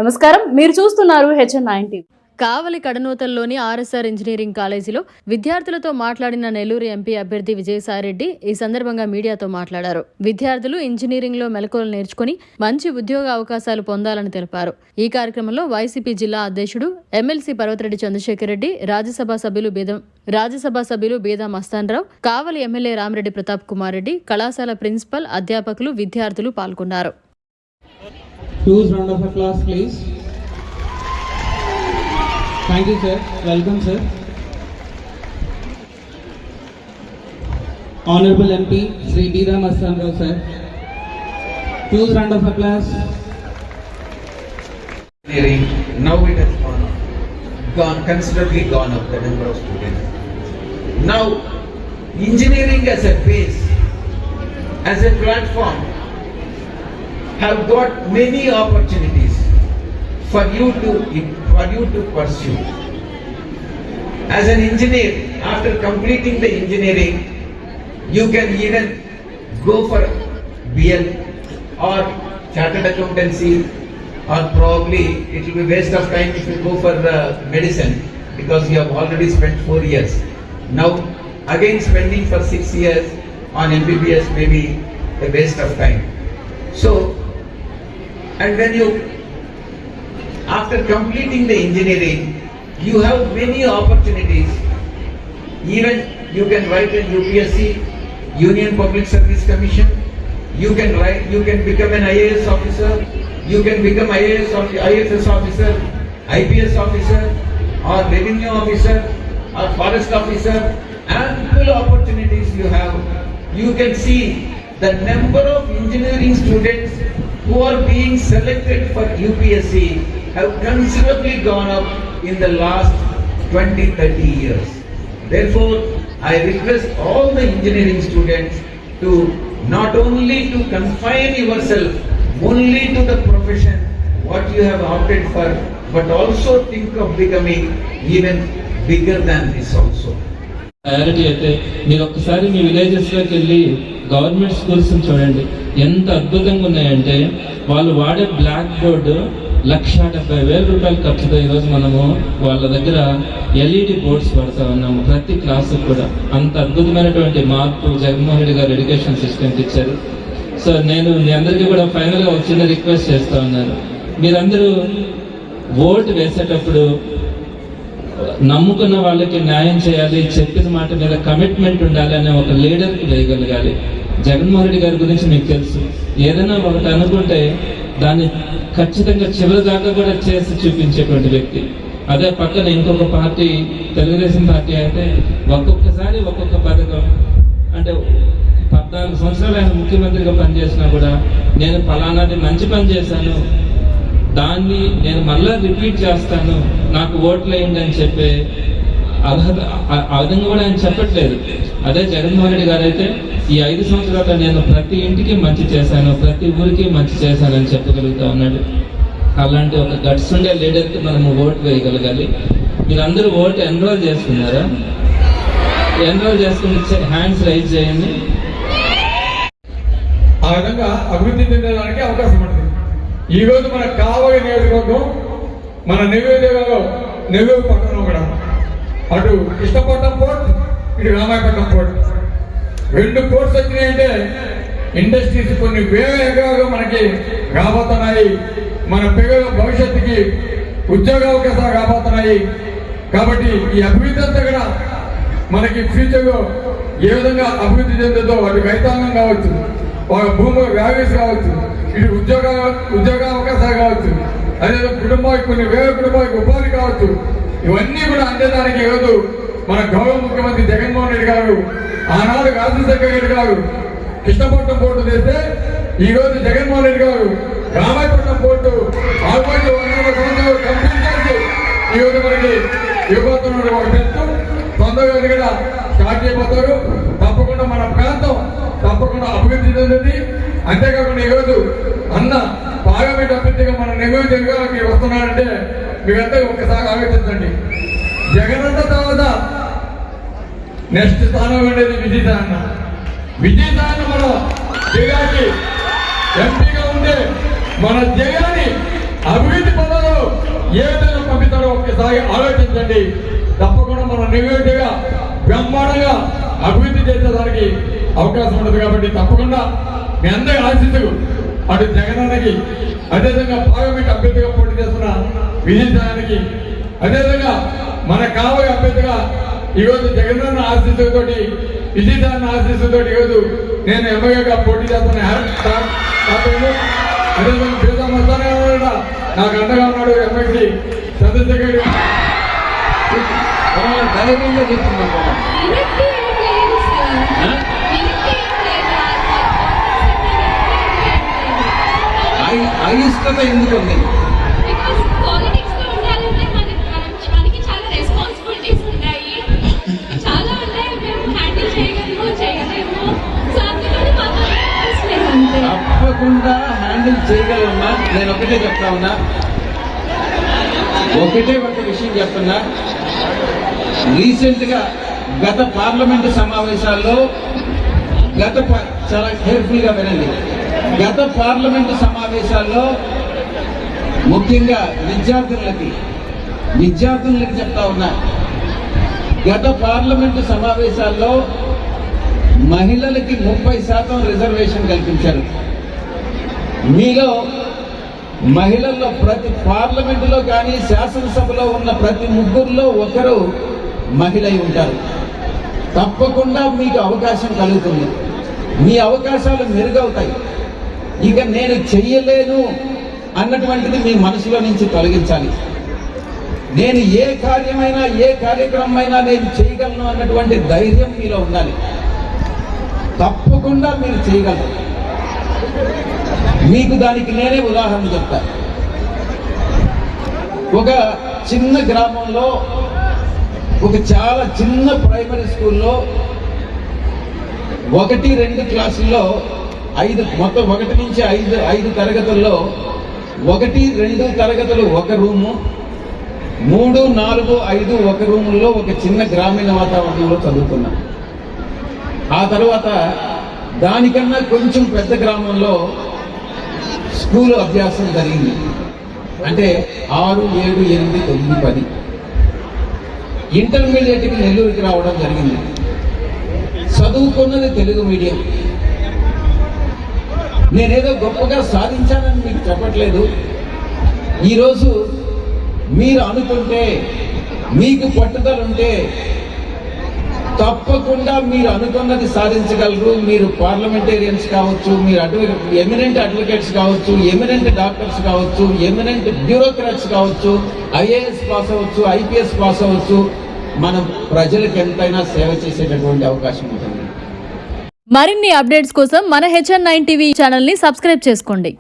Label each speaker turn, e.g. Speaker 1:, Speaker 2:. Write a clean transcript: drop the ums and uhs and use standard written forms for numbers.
Speaker 1: నమస్కారం, మీరు చూస్తున్నారు HN9 టీవీ.
Speaker 2: కావలి కడనూతల్లోని ఆర్ఎస్ఆర్ ఇంజనీరింగ్ కాలేజీలో విద్యార్థులతో మాట్లాడిన నెల్లూరు ఎంపీ అభ్యర్థి విజయసాయిరెడ్డి ఈ సందర్భంగా మీడియాతో మాట్లాడారు. విద్యార్థులు ఇంజనీరింగ్ లో మెలకువలు నేర్చుకుని మంచి ఉద్యోగ అవకాశాలు పొందాలని తెలిపారు. ఈ కార్యక్రమంలో వైసీపీ జిల్లా అధ్యక్షుడు ఎమ్మెల్సీ పర్వతరెడ్డి చంద్రశేఖర్ రెడ్డి, రాజ్యసభ సభ్యులు బీదా మస్తాన్రావు, కావలి ఎమ్మెల్యే రామిరెడ్డి ప్రతాప్ కుమార్ రెడ్డి, కళాశాల ప్రిన్సిపల్, అధ్యాపకులు, విద్యార్థులు పాల్గొన్నారు.
Speaker 3: Thank you, sir. Welcome, sir. Honorable MP, Sri Bida Mastanrao, sir. Huge round of applause.
Speaker 4: Now it has considerably gone up, the number of students. Now, engineering as a base, as a platform, have got many opportunities for you to pursue. As an engineer, after completing the engineering, you can even go for BL or chartered accountancy, or probably it will be waste of time if you go for medicine, because you have already spent 4 years. Now again spending for 6 years on MBBS may be a waste of time. So, and when you after completing the engineering, you have many opportunities. Even you can write a UPSC, Union Public Service Commission. You can become an IAS officer. You can become IFS officer, IPS officer, or revenue officer, or forest officer. Ample opportunities you have. You can see the number of engineering students who are being selected for UPSC have considerably gone up in the last 20-30 years. Therefore, I request all the engineering students to not only to confine yourself only to the profession what you have opted for, but also think of becoming even bigger than this also.
Speaker 3: Priority అయితే మీరు ఒక్కసారి మీ విలేజెస్లోకి వెళ్ళి government schools చూడండి, ఎంత అద్భుతంగా ఉన్నాయంటే వాళ్ళు వాడే బ్లాక్ బోర్డు 1,70,000 రూపాయలు ఖర్చుతో ఈరోజు మనము వాళ్ళ దగ్గర LED బోర్డ్స్ పడతా ఉన్నాము ప్రతి క్లాసుకు కూడా. అంత అద్భుతమైనటువంటి మార్పు జగన్మోహన్ రెడ్డి గారు ఎడ్యుకేషన్ సిస్టమ్కి ఇచ్చారు. సో నేను మీ అందరికీ కూడా ఫైనల్గా ఒక చిన్న రిక్వెస్ట్ చేస్తూ ఉన్నాను. మీరందరూ ఓటు వేసేటప్పుడు నమ్ముకున్న వాళ్ళకి న్యాయం చేయాలి, చెప్పిన మాట మీద కమిట్మెంట్ ఉండాలి అనే ఒక లీడర్కి వేయగలగాలి. జగన్మోహన్ రెడ్డి గారి గురించి మీకు తెలుసు, ఏదైనా ఒకటి అనుకుంటే దాన్ని ఖచ్చితంగా చివరి దాకా కూడా చేసి చూపించేటువంటి వ్యక్తి. అదే పక్కన ఇంకొక పార్టీ, తెలుగుదేశం పార్టీ అయితే ఒక్కొక్కసారి ఒక్కొక్క పథకం, అంటే 14 సంవత్సరాలు ఆయన ముఖ్యమంత్రిగా పనిచేసినా కూడా నేను ఫలానాది మంచి పని చేశాను, దాన్ని నేను మళ్ళా రిపీట్ చేస్తాను, నాకు ఓట్లు వేయండి అని చెప్పే అర్హత ఆ విధంగా కూడా ఆయన చెప్పట్లేదు. అదే జగన్మోహన్ రెడ్డి గారు అయితే ఈ 5 సంవత్సరాల్లో నేను ప్రతి ఇంటికి మంచి చేశాను, ప్రతి ఊరికి మంచి చేశానని చెప్పగలుగుతా ఉన్నాడు. అలాంటి ఒక గట్స్ ఉండే లీడర్కి మనము ఓటు వేయగలగాలి. మీరందరూ ఓటు ఎన్రోల్ చేసుకున్నారా? ఎన్రోల్ చేసుకుని హ్యాండ్స్ రైజ్ చేయండి.
Speaker 5: ఆ విధంగా అభివృద్ధి చెందడానికి అవకాశం ఉంటుంది. ఈ రోజు మన కావలి నియోజకవర్గం, మన నెల్లూరు పక్కన కూడా అటు కృష్ణపట్నం పోర్ట్, ఇటు రామాయపట్నం పోర్ట్, 2 పోర్ట్స్ వచ్చినాయంటే ఇండస్ట్రీస్ కొన్ని వేల ఎకరాలు మనకి రాబోతున్నాయి. మన పిల్లల భవిష్యత్తుకి ఉద్యోగ అవకాశాలు రాబోతున్నాయి. కాబట్టి ఈ అభివృద్ధి అంతా కూడా మనకి ఫ్యూచర్లో ఏ విధంగా అభివృద్ధి చెందుతుందో, వాటి రైతాంగం కావచ్చు, వాళ్ళ భూముల వ్యాల్యూస్ కావచ్చు, ఇటు ఉద్యోగ అవకాశాలు కావచ్చు, అదే కుటుంబానికి కొన్ని వేల కుటుంబాలకు ఉపాధి కావచ్చు, ఇవన్నీ కూడా అందేదానికి ఈరోజు మన గౌరవ ముఖ్యమంత్రి జగన్మోహన్ రెడ్డి గారు, ఆనాడు రాజశేఖర రెడ్డి గారు కృష్ణపట్నం పోర్టు చేస్తే ఈరోజు జగన్మోహన్ రెడ్డి గారు రామాయపట్నం పోర్టు ఆల్మోస్ట్ 100 సంవత్సరాలు కంప్లీట్ చేసి ఈరోజు మనకి ఇవ్వబోతున్న ఒక పెద్ద తొందరగా కూడా స్టార్ట్ చేయబోతారు. తప్పకుండా మన ప్రాంతం తప్పకుండా అభివృద్ధి చెందుతుంది. అంతేకాకుండా ఈరోజు అన్న పార్లమెంట్ అభ్యర్థిగా మన నెల్లూరు జిల్లాకి వస్తున్నారంటే మీరంతా ఒక్కసారి ఆలోచించండి. జగనన్న తర్వాత నెక్స్ట్ స్థానం ఉండేది విజయసాయి అన్న. మన జిల్లాకి ఎంపీగా ఉంటే మన జిల్లాని అభివృద్ధి కాబట్టి తప్పకుండా మన నివేదిక బ్రహ్మాండంగా అభివృద్ధి చేసేదానికి అవకాశం ఉంటుంది. కాబట్టి తప్పకుండా మీ అందరి ఆశీస్సులు అటు జగనన్నకి, అదేవిధంగా పార్లమెంట్ అభ్యర్థిగా పోటీ చేస్తున్న విజయసాయికి, అదేవిధంగా మన కావలి అభ్యర్థిగా ఈరోజు జగనన్న ఆశీస్సులతోటి, విజయసాయి ఆశీస్సులతోటి ఈరోజు నేను ఎమ్మెల్యేగా పోటీ చేస్తున్న అదేవిధంగా పేద మస్తానే కూడా నాకు అండగా ఉన్నాడు ఎమ్మెల్సీ చంద్రశేఖర్.
Speaker 4: ధైర్యంగా చెప్తున్నా అయిష్టత ఎందుకు ఉంది? తప్పకుండా హ్యాండిల్ చేయగలన్నా. నేను ఒకటే చెప్తా ఉన్నా, ఒకటే ఒక విషయం చెప్తున్నా. రీసెంట్ గా గత పార్లమెంటు సమావేశాల్లో చాలా కేర్ఫుల్ గా వినండి. గత పార్లమెంటు సమావేశాల్లో ముఖ్యంగా విద్యార్థులకి చెప్తా ఉన్నా, గత పార్లమెంటు సమావేశాల్లో మహిళలకి 30% రిజర్వేషన్ కల్పించారు. మీలో మహిళల్లో ప్రతి పార్లమెంటులో కానీ శాసనసభలో ఉన్న ప్రతి ముగ్గురులో ఒకరు మహిళ ఉంటారు. తప్పకుండా మీకు అవకాశం కలుగుతుంది, మీ అవకాశాలు మెరుగవుతాయి. ఇక నేను చెయ్యలేను అన్నటువంటిది మీ మనసులో నుంచి తొలగించాలి. నేను ఏ కార్యమైనా, ఏ కార్యక్రమమైనా నేను చేయగలను అన్నటువంటి ధైర్యం మీలో ఉండాలి. తప్పకుండా మీరు చేయగలరు. మీకు దానికి నేనే ఉదాహరణ చెప్తా. ఒక చిన్న గ్రామంలో ఒక చాలా చిన్న ప్రైమరీ స్కూల్లో 1-2 క్లాసుల్లో మొత్తం 1 నుంచి 5 తరగతుల్లో 1-2 తరగతులు ఒక రూము, 3, 4, 5 ఒక రూముల్లో ఒక చిన్న గ్రామీణ వాతావరణంలో చదువుకున్నా. ఆ తర్వాత దానికన్నా కొంచెం పెద్ద గ్రామంలో స్కూల్ అభ్యాసం జరిగింది. అంటే 6, 7, 8, 9, 10 ఇంటర్మీడియట్కి నెల్లూరుకి రావడం జరిగింది. చదువుకున్నది తెలుగు మీడియం. నేనేదో గొప్పగా సాధించానని మీకు చెప్పట్లేదు. ఈరోజు మీరు అనుకుంటే, మీకు పట్టుదల ఉంటే తప్పకుండా మీరు అనుకున్నది సాధించగలరు. మీరు పార్లమెంటేరియన్స్ కావచ్చు, మీరు ఎమినెంట్ అడ్వకేట్స్ కావచ్చు, ఎమినెంట్ డాక్టర్స్ కావచ్చు, ఎమినెంట్ బ్యూరోక్రాట్స్ కావచ్చు, ఐఏఎస్ పాస్ అవ్వచ్చు, ఐపీఎస్ పాస్ అవ్వచ్చు. మనం ప్రజలకు ఎంతైనా సేవ చేసేటటువంటి అవకాశం ఉంటుంది.
Speaker 2: మరిన్ని అప్డేట్స్ కోసం మన HN9 టీవీ ఛానల్ ని సబ్స్క్రైబ్ చేసుకోండి.